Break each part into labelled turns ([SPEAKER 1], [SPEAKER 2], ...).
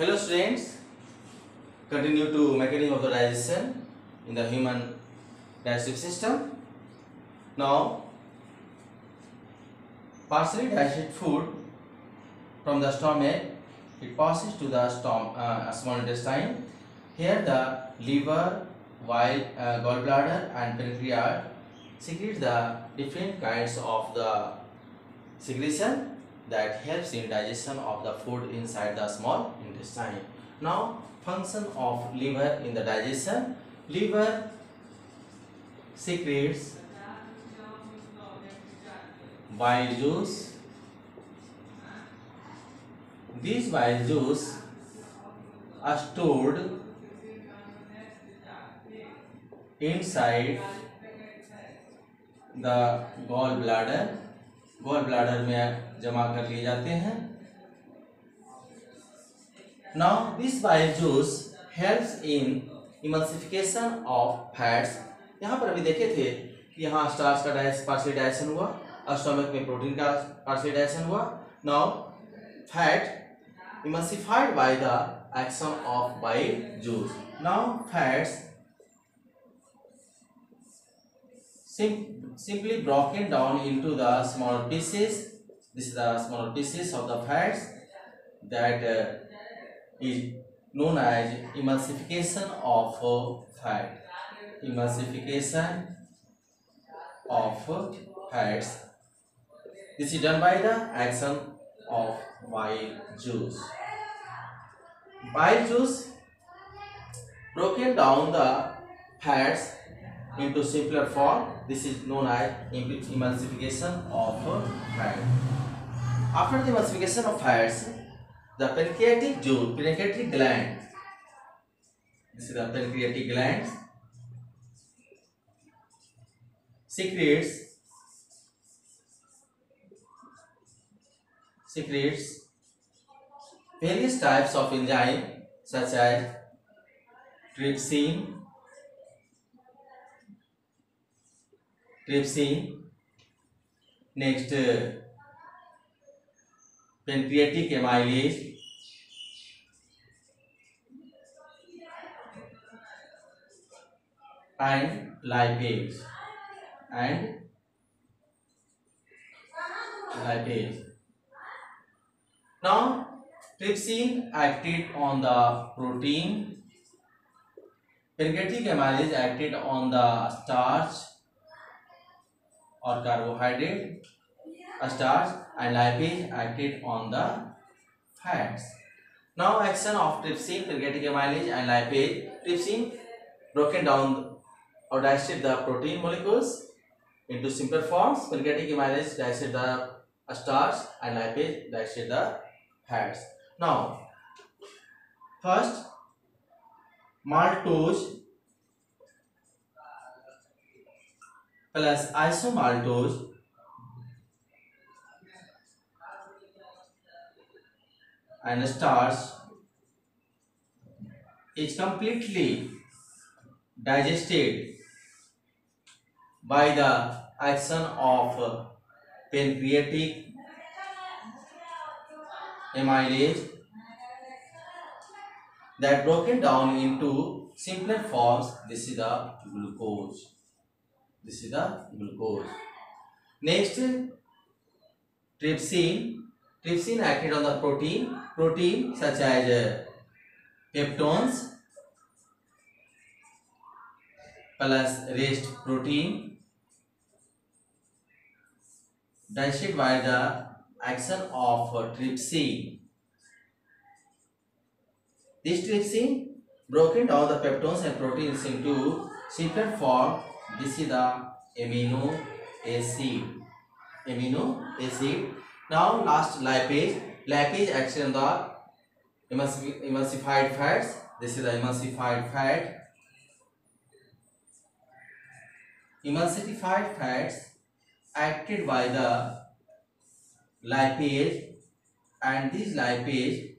[SPEAKER 1] Hello students, continue to mechanism of the digestion in the human digestive system. Now, partially digested food from the stomach, it passes to the small intestine. Here the liver, gallbladder and pancreas secrete the different kinds of the secretion that helps in digestion of the food inside the small intestine. Now, function of liver in the digestion. Liver secretes bile juice. These bile juice are stored inside the gallbladder. Gall में जमा कर लिए जाते हैं. Now this bile juice helps in emulsification of fats. यहाँ पर अभी देखे थे कि यहाँ स्टार्च का पार्शियल डाइजेशन हुआ, स्टमक में प्रोटीन का पार्शियल डाइजेशन हुआ. Now fat emulsified by the action of bile juice. Now fats simply broken down into the smaller pieces. This is the smaller pieces of the fats that is known as emulsification of fat. Emulsification of fats. This is done by the action of bile juice. Bile juice broken down the fats into simpler form. This is known as emulsification of fat. After the emulsification of fats, the pancreatic gland. This is the pancreatic gland. Secretes various types of enzyme such as trypsin, next pancreatic amylase, and lipase Now trypsin acted on the protein, pancreatic amylase acted on the starch or carbohydrate, starch, and lipase acted on the fats. Now action of trypsin, pancreatic amylase and lipase. Trypsin broken down or digested the protein molecules into simpler forms. Pancreatic amylase digested the starch and lipase digested the fats. Now first maltose plus isomaltose and starch is completely digested by the action of pancreatic amylase that broken down into simpler forms. This is the glucose. Next, trypsin acted on the protein such as peptones plus rest protein digested by the action of trypsin. This trypsin broken down the peptones and proteins into simpler form. This is the amino acid. Now last lipase action on the emulsified fats. This is the emulsified fat. Emulsified fats acted by the lipase, and this lipase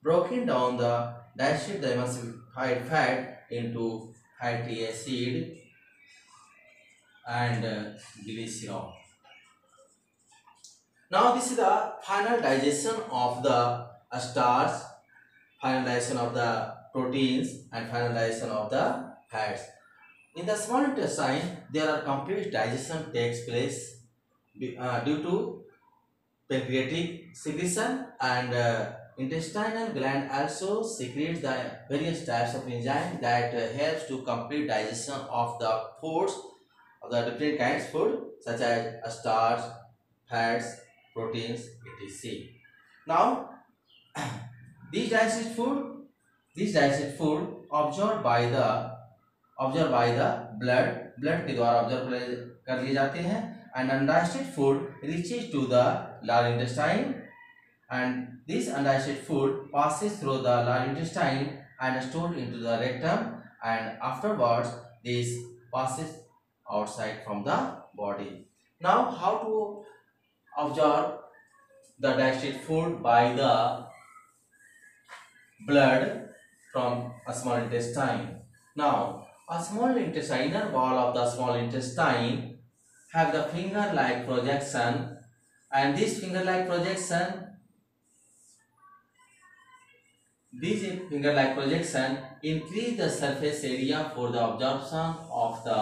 [SPEAKER 1] broken down the digested the emulsified fat into fatty acid and glycerol. Now this is the final digestion of the starch finalization of the proteins and finalization of the fats. In the small intestine, there are complete digestion takes place due to pancreatic secretion, and intestinal gland also secretes the various types of enzyme that helps to complete digestion of the foods, of the different kinds of food such as starch, fats, proteins, etc. Now these digested food observe by the blood के द्वारा observe कर लिए जाते हैं, and undigested food reaches to the large intestine, and this undigested food passes through the large intestine and stored into the rectum, and afterwards this passes outside from the body. Now how to observe the digested food by the blood from a small intestine? Now a small intestinal wall of the small intestine have the finger-like projection, and this finger-like projection increase the surface area for the absorption of the,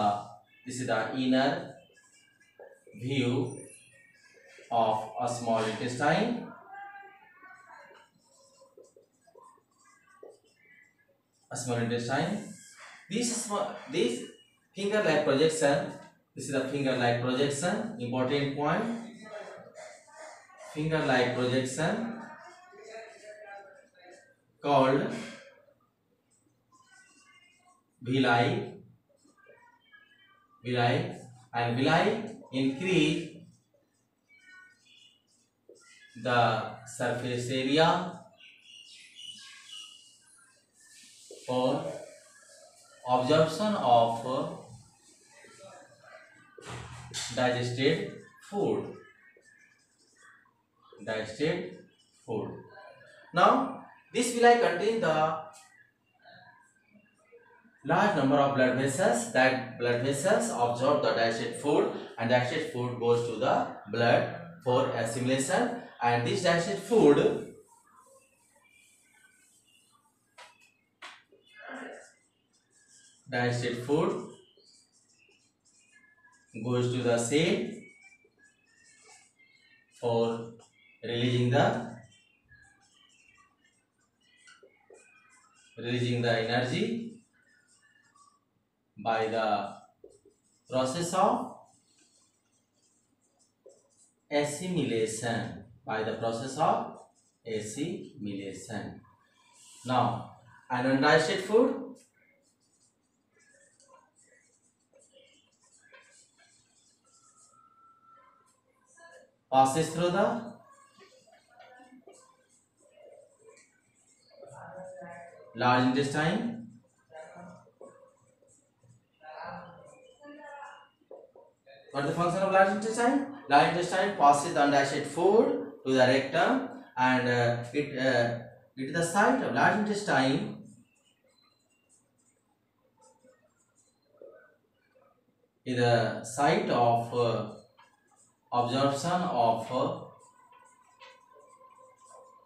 [SPEAKER 1] this is the inner view of a small intestine. This finger-like projection, this is the finger-like projection, important point. Finger-like projection called villi, and villi increase the surface area for absorption of digested food. Now this villi contain the large number of blood vessels. That blood vessels absorb the digested food, and digested food goes to the blood for assimilation, and this digested food goes to the cell for releasing the energy by the process of assimilation. Now an undigested food passes through the large intestine. What is the function of large intestine? Large intestine passes the undigested food to the rectum, and it is the site of large intestine is the site of absorption of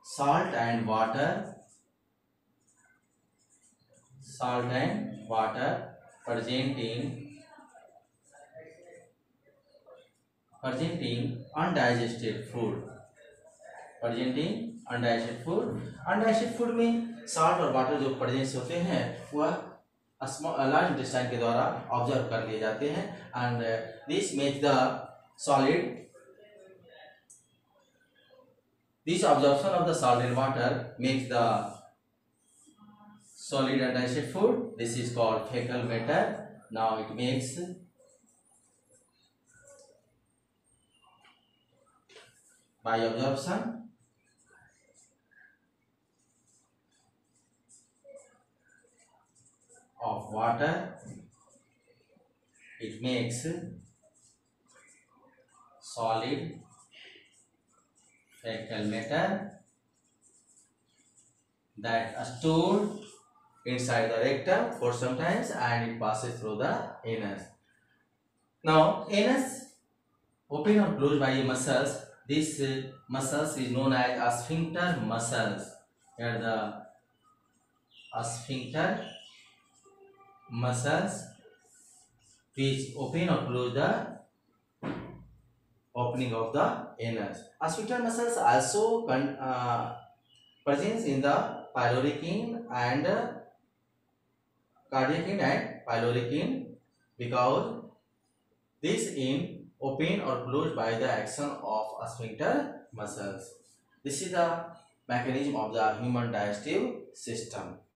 [SPEAKER 1] salt and water presenting undigested food. Undigested food में salt और water जो presence होते हैं वह large intestine के द्वारा observe कर लिए जाते हैं, and this make the solid. This absorption of the salt and water makes the solid and digested food. This is called fecal matter. Now it makes by absorption of water, it makes solid fecal matter that are stored inside the rectum for some times, and it passes through the anus. Now anus open or closed by muscles. This muscles is known as sphincter muscles. Here the sphincter muscles which open or close the opening of the anus. Sphincter muscles also presence in the pyloric and cardiac and pyloric because this in open or closed by the action of sphincter muscles. This is the mechanism of the human digestive system.